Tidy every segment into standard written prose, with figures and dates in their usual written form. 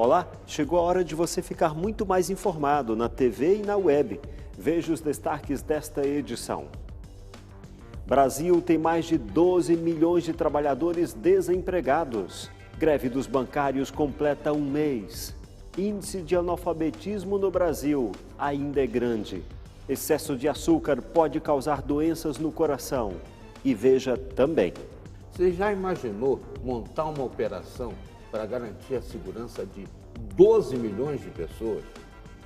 Olá, chegou a hora de você ficar muito mais informado na TV e na web. Veja os destaques desta edição. Brasil tem mais de 12 milhões de trabalhadores desempregados. Greve dos bancários completa um mês. Índice de analfabetismo no Brasil ainda é grande. Excesso de açúcar pode causar doenças no coração. E veja também. Você já imaginou montar uma operação para garantir a segurança de 12 milhões de pessoas?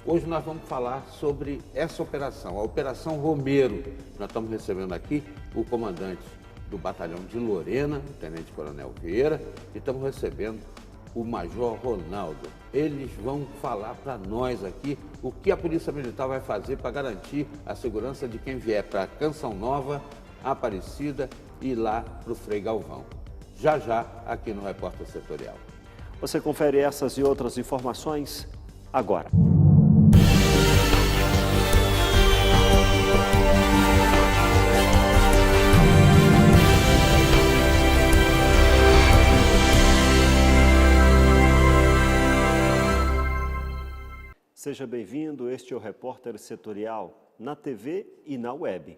Hoje nós vamos falar sobre essa operação, a Operação Romero. Nós estamos recebendo aqui o comandante do batalhão de Lorena, o Tenente Coronel Vieira, e estamos recebendo o Major Ronaldo. Eles vão falar para nós aqui o que a Polícia Militar vai fazer para garantir a segurança de quem vier para Canção Nova, Aparecida e lá para o Frei Galvão. Já aqui no Repórter Setorial. Você confere essas e outras informações agora. Seja bem-vindo, este é o Repórter Setorial, na TV e na web.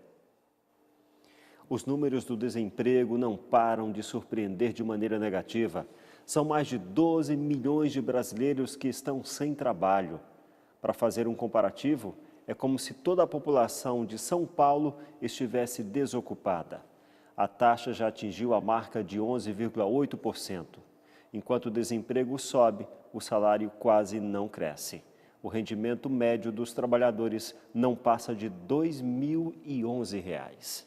Os números do desemprego não param de surpreender de maneira negativa. São mais de 12 milhões de brasileiros que estão sem trabalho. Para fazer um comparativo, é como se toda a população de São Paulo estivesse desocupada. A taxa já atingiu a marca de 11,8%. Enquanto o desemprego sobe, o salário quase não cresce. O rendimento médio dos trabalhadores não passa de R$ 2.011.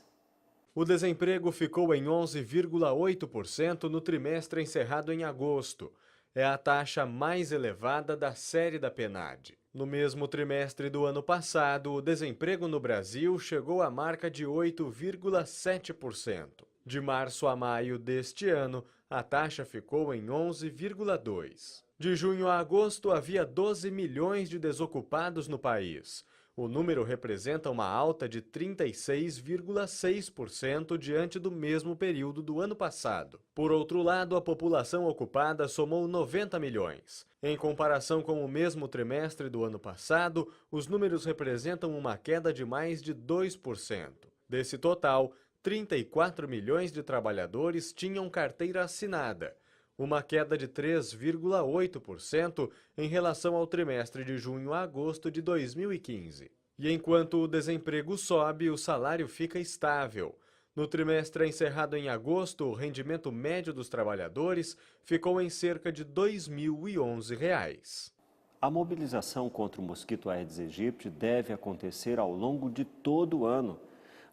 O desemprego ficou em 11,8% no trimestre encerrado em agosto. É a taxa mais elevada da série da PNAD. No mesmo trimestre do ano passado, o desemprego no Brasil chegou à marca de 8,7%. De março a maio deste ano, a taxa ficou em 11,2%. De junho a agosto, havia 12 milhões de desocupados no país. O número representa uma alta de 36,6% diante do mesmo período do ano passado. Por outro lado, a população ocupada somou 90 milhões. Em comparação com o mesmo trimestre do ano passado, os números representam uma queda de mais de 2%. Desse total, 34 milhões de trabalhadores tinham carteira assinada, uma queda de 3,8% em relação ao trimestre de junho a agosto de 2015. E enquanto o desemprego sobe, o salário fica estável. No trimestre encerrado em agosto, o rendimento médio dos trabalhadores ficou em cerca de R$ 2.011. A mobilização contra o mosquito Aedes aegypti deve acontecer ao longo de todo o ano,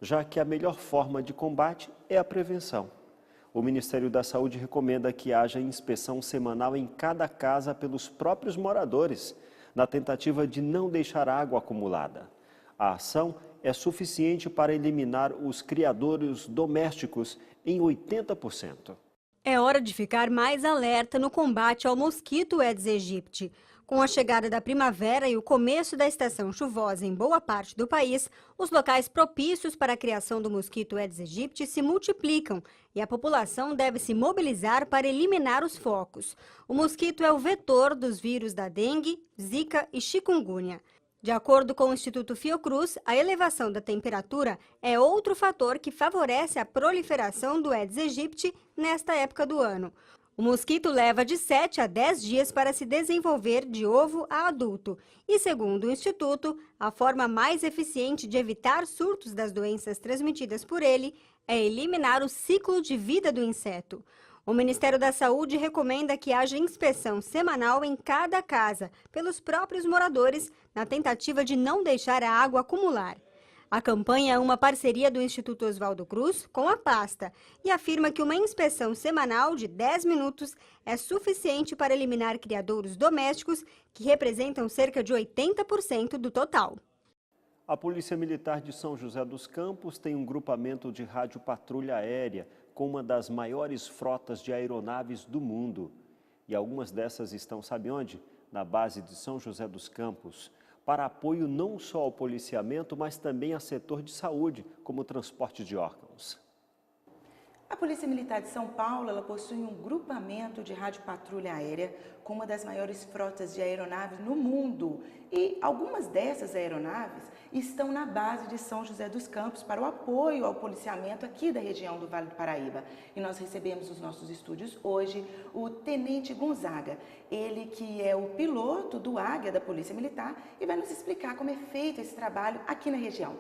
já que a melhor forma de combate é a prevenção. O Ministério da Saúde recomenda que haja inspeção semanal em cada casa pelos próprios moradores, na tentativa de não deixar água acumulada. A ação é suficiente para eliminar os criadouros domésticos em 80%. É hora de ficar mais alerta no combate ao mosquito Aedes aegypti. Com a chegada da primavera e o começo da estação chuvosa em boa parte do país, os locais propícios para a criação do mosquito Aedes aegypti se multiplicam e a população deve se mobilizar para eliminar os focos. O mosquito é o vetor dos vírus da dengue, zika e chikungunya. De acordo com o Instituto Fiocruz, a elevação da temperatura é outro fator que favorece a proliferação do Aedes aegypti nesta época do ano. O mosquito leva de 7 a 10 dias para se desenvolver de ovo a adulto e, segundo o Instituto, a forma mais eficiente de evitar surtos das doenças transmitidas por ele é eliminar o ciclo de vida do inseto. O Ministério da Saúde recomenda que haja inspeção semanal em cada casa, pelos próprios moradores, na tentativa de não deixar a água acumular. A campanha é uma parceria do Instituto Oswaldo Cruz com a pasta e afirma que uma inspeção semanal de 10 minutos é suficiente para eliminar criadouros domésticos, que representam cerca de 80% do total. A Polícia Militar de São José dos Campos tem um grupamento de rádio patrulha aérea com uma das maiores frotas de aeronaves do mundo. E algumas dessas estão, sabe onde? Na base de São José dos Campos, para apoio não só ao policiamento, mas também ao setor de saúde, como o transporte de órgãos. A Polícia Militar de São Paulo, ela possui um grupamento de radiopatrulha aérea com uma das maiores frotas de aeronaves no mundo. E algumas dessas aeronaves estão na base de São José dos Campos para o apoio ao policiamento aqui da região do Vale do Paraíba. E nós recebemos nos nossos estúdios hoje o Tenente Gonzaga, ele que é o piloto do Águia da Polícia Militar e vai nos explicar como é feito esse trabalho aqui na região.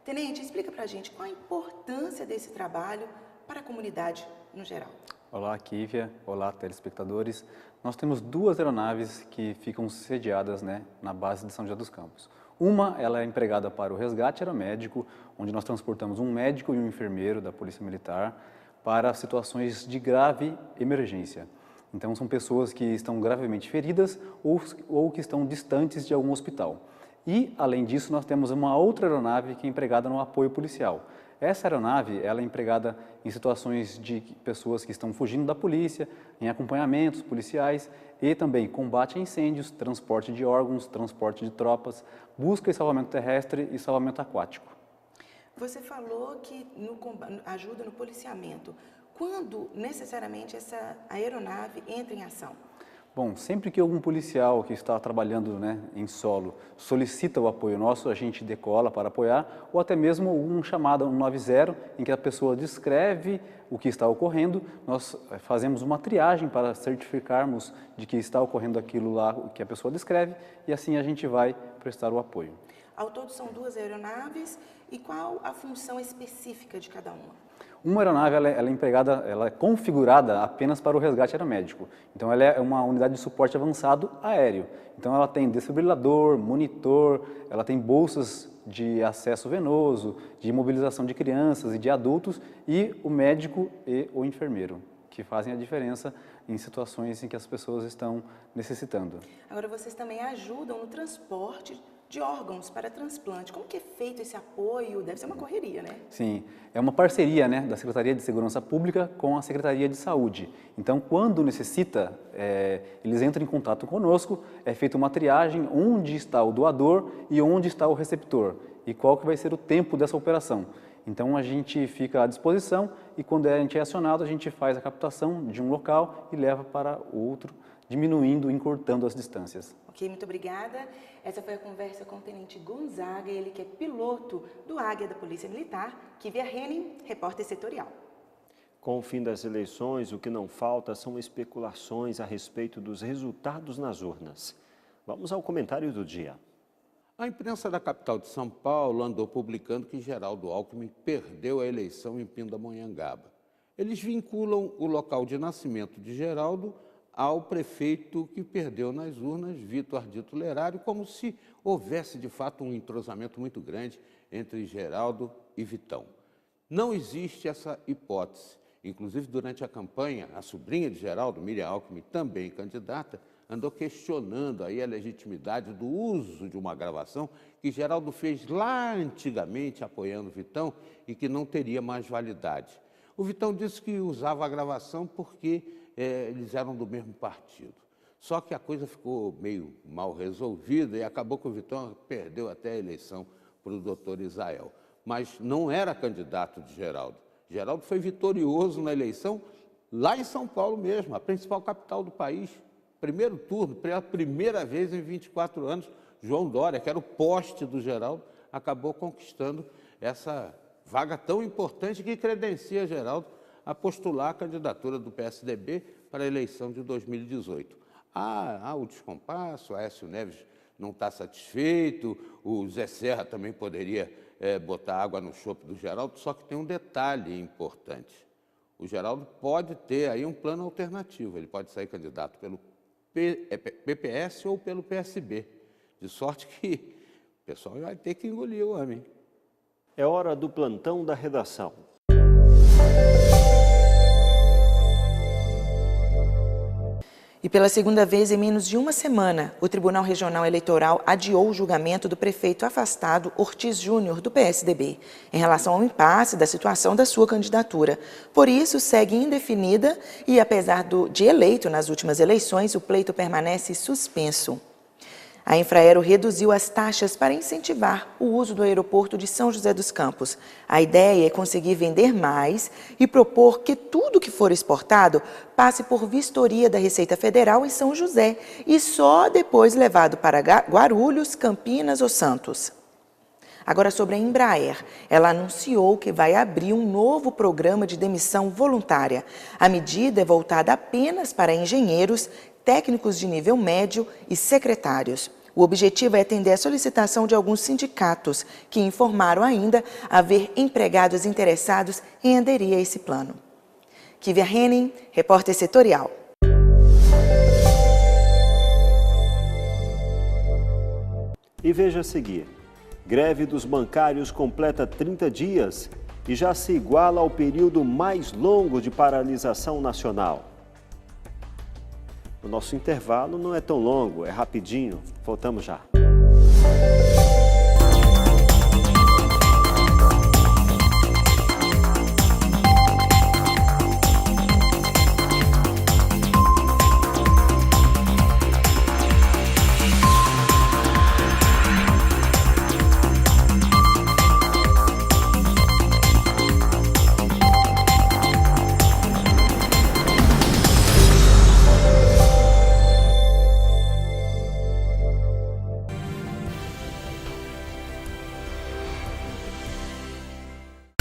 Tenente, explica pra gente qual a importância desse trabalho para a comunidade no geral. Olá, Kívia. Olá, telespectadores. Nós temos duas aeronaves que ficam sediadas, na base de São José dos Campos. Uma, ela é empregada para o resgate aeromédico, onde nós transportamos um médico e um enfermeiro da Polícia Militar para situações de grave emergência. Então, são pessoas que estão gravemente feridas ou que estão distantes de algum hospital. E, além disso, nós temos uma outra aeronave que é empregada no apoio policial. Essa aeronave ela é empregada em situações de pessoas que estão fugindo da polícia, em acompanhamentos policiais e também combate a incêndios, transporte de órgãos, transporte de tropas, busca e salvamento terrestre e salvamento aquático. Você falou que ajuda no policiamento. Quando necessariamente essa aeronave entra em ação? Bom, sempre que algum policial que está trabalhando em solo solicita o apoio nosso, a gente decola para apoiar, ou até mesmo um chamado 190, em que a pessoa descreve o que está ocorrendo, nós fazemos uma triagem para certificarmos de que está ocorrendo aquilo lá que a pessoa descreve, e assim a gente vai prestar o apoio. Ao todo são duas aeronaves, e qual a função específica de cada uma? Uma aeronave ela é configurada apenas para o resgate aeromédico. Então, ela é uma unidade de suporte avançado aéreo. Então, ela tem desfibrilador, monitor, ela tem bolsas de acesso venoso, de imobilização de crianças e de adultos, e o médico e o enfermeiro, que fazem a diferença em situações em que as pessoas estão necessitando. Agora, vocês também ajudam no transporte de órgãos para transplante. Como que é feito esse apoio? Deve ser uma correria, né? Sim, é uma parceria da Secretaria de Segurança Pública com a Secretaria de Saúde. Então, quando necessita, eles entram em contato conosco, é feita uma triagem onde está o doador e onde está o receptor e qual que vai ser o tempo dessa operação. Então, a gente fica à disposição e quando a gente é acionado, a gente faz a captação de um local e leva para outro, diminuindo, encurtando as distâncias. Ok, muito obrigada. Essa foi a conversa com o Tenente Gonzaga, ele que é piloto do Águia da Polícia Militar, Kívia Henning, repórter setorial. Com o fim das eleições, o que não falta são especulações a respeito dos resultados nas urnas. Vamos ao comentário do dia. A imprensa da capital de São Paulo andou publicando que Geraldo Alckmin perdeu a eleição em Pindamonhangaba. Eles vinculam o local de nascimento de Geraldo ao prefeito que perdeu nas urnas, Vitor Ardito Lerário, como se houvesse, de fato, um entrosamento muito grande entre Geraldo e Vitão. Não existe essa hipótese. Inclusive, durante a campanha, a sobrinha de Geraldo, Miriam Alckmin, também candidata, andou questionando aí a legitimidade do uso de uma gravação que Geraldo fez lá antigamente, apoiando Vitão, e que não teria mais validade. O Vitão disse que usava a gravação porque eles eram do mesmo partido. Só que a coisa ficou meio mal resolvida e acabou que o Vitão perdeu até a eleição para o doutor Israel. Mas não era candidato de Geraldo. Geraldo foi vitorioso na eleição lá em São Paulo mesmo, a principal capital do país. Primeiro turno, pela primeira vez em 24 anos, João Dória, que era o poste do Geraldo, acabou conquistando essa vaga tão importante que credencia Geraldo a postular a candidatura do PSDB para a eleição de 2018. Há o descompasso, Aécio Neves não está satisfeito, o Zé Serra também poderia botar água no chope do Geraldo, só que tem um detalhe importante. O Geraldo pode ter aí um plano alternativo, ele pode sair candidato pelo PPS ou pelo PSB, de sorte que o pessoal vai ter que engolir o homem. É hora do plantão da redação. E pela segunda vez em menos de uma semana, o Tribunal Regional Eleitoral adiou o julgamento do prefeito afastado Ortiz Júnior, do PSDB, em relação ao impasse da situação da sua candidatura. Por isso, segue indefinida e, apesar de eleito nas últimas eleições, o pleito permanece suspenso. A Infraero reduziu as taxas para incentivar o uso do aeroporto de São José dos Campos. A ideia é conseguir vender mais e propor que tudo que for exportado passe por vistoria da Receita Federal em São José e só depois levado para Guarulhos, Campinas ou Santos. Agora, sobre a Embraer, ela anunciou que vai abrir um novo programa de demissão voluntária. A medida é voltada apenas para engenheiros, técnicos de nível médio e secretários. O objetivo é atender a solicitação de alguns sindicatos, que informaram ainda haver empregados interessados em aderir a esse plano. Kívia Henning, repórter setorial. E veja a seguir. Greve dos bancários completa 30 dias e já se iguala ao período mais longo de paralisação nacional. O nosso intervalo não é tão longo, é rapidinho. Voltamos já.